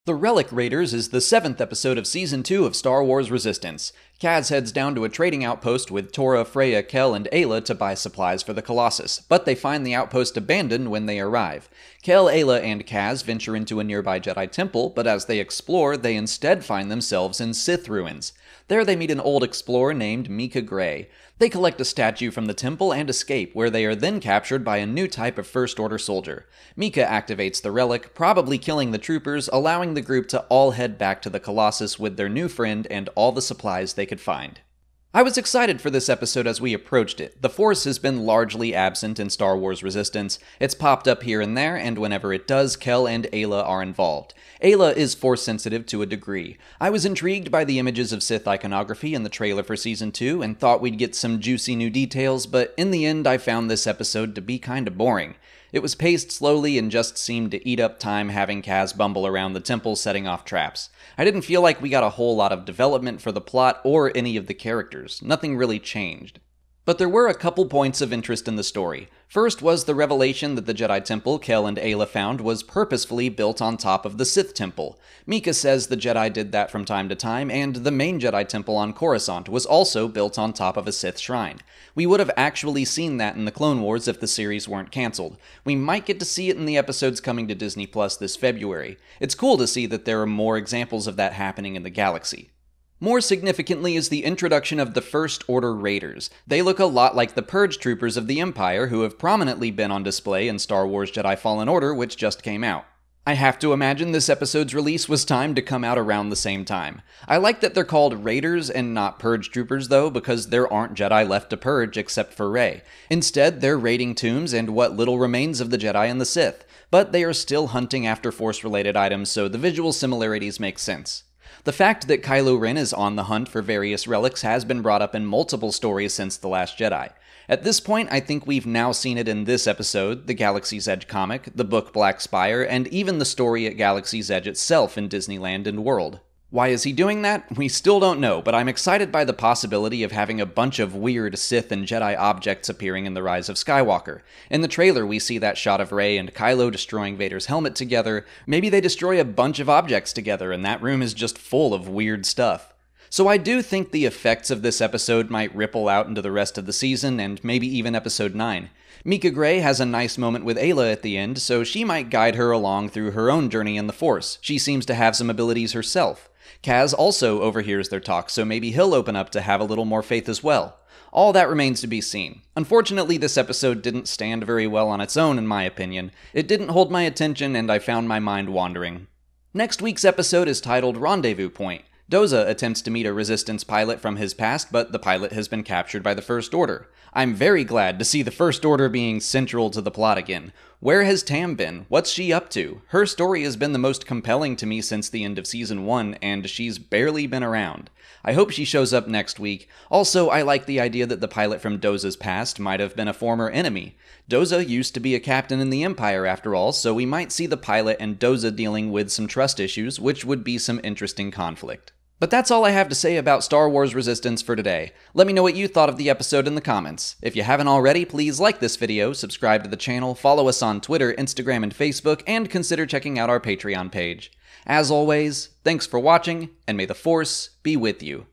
The Relic Raiders is the 7th episode of Season 2 of Star Wars Resistance. Kaz heads down to a trading outpost with Tora, Freya, Kel, and Ayla to buy supplies for the Colossus, but they find the outpost abandoned when they arrive. Kel, Ayla, and Kaz venture into a nearby Jedi temple, but as they explore, they instead find themselves in Sith ruins. There they meet an old explorer named Mika Gray. They collect a statue from the temple and escape, where they are then captured by a new type of First Order soldier. Mika activates the relic, probably killing the troopers, allowing the group to all head back to the Colossus with their new friend and all the supplies they could find. I was excited for this episode as we approached it. The Force has been largely absent in Star Wars Resistance. It's popped up here and there, and whenever it does, Kel and Ayla are involved. Ayla is Force-sensitive to a degree. I was intrigued by the images of Sith iconography in the trailer for Season 2 and thought we'd get some juicy new details, but in the end I found this episode to be kinda boring. It was paced slowly and just seemed to eat up time having Kaz bumble around the temple setting off traps. I didn't feel like we got a whole lot of development for the plot or any of the characters. Nothing really changed. But there were a couple points of interest in the story. First was the revelation that the Jedi Temple Kel and Ayla found was purposefully built on top of the Sith Temple. Mika says the Jedi did that from time to time, and the main Jedi Temple on Coruscant was also built on top of a Sith shrine. We would have actually seen that in the Clone Wars if the series weren't cancelled. We might get to see it in the episodes coming to Disney Plus this February. It's cool to see that there are more examples of that happening in the galaxy. More significantly is the introduction of the First Order Raiders. They look a lot like the Purge Troopers of the Empire who have prominently been on display in Star Wars Jedi Fallen Order, which just came out. I have to imagine this episode's release was timed to come out around the same time. I like that they're called Raiders and not Purge Troopers though, because there aren't Jedi left to purge except for Rey. Instead, they're raiding tombs and what little remains of the Jedi and the Sith, but they are still hunting after Force-related items, so the visual similarities make sense. The fact that Kylo Ren is on the hunt for various relics has been brought up in multiple stories since The Last Jedi. At this point, I think we've now seen it in this episode, the Galaxy's Edge comic, the book Black Spire, and even the story at Galaxy's Edge itself in Disneyland and World. Why is he doing that? We still don't know, but I'm excited by the possibility of having a bunch of weird Sith and Jedi objects appearing in The Rise of Skywalker. In the trailer, we see that shot of Rey and Kylo destroying Vader's helmet together. Maybe they destroy a bunch of objects together, and that room is just full of weird stuff. So I do think the effects of this episode might ripple out into the rest of the season, and maybe even Episode 9. Mika Gray has a nice moment with Ayla at the end, so she might guide her along through her own journey in the Force. She seems to have some abilities herself. Kaz also overhears their talk, so maybe he'll open up to have a little more faith as well. All that remains to be seen. Unfortunately, this episode didn't stand very well on its own, in my opinion. It didn't hold my attention, and I found my mind wandering. Next week's episode is titled Rendezvous Point. Doza attempts to meet a Resistance pilot from his past, but the pilot has been captured by the First Order. I'm very glad to see the First Order being central to the plot again. Where has Tam been? What's she up to? Her story has been the most compelling to me since the end of Season 1, and she's barely been around. I hope she shows up next week. Also, I like the idea that the pilot from Doza's past might have been a former enemy. Doza used to be a captain in the Empire after all, so we might see the pilot and Doza dealing with some trust issues, which would be some interesting conflict. But that's all I have to say about Star Wars Resistance for today. Let me know what you thought of the episode in the comments. If you haven't already, please like this video, subscribe to the channel, follow us on Twitter, Instagram, and Facebook, and consider checking out our Patreon page. As always, thanks for watching, and may the Force be with you.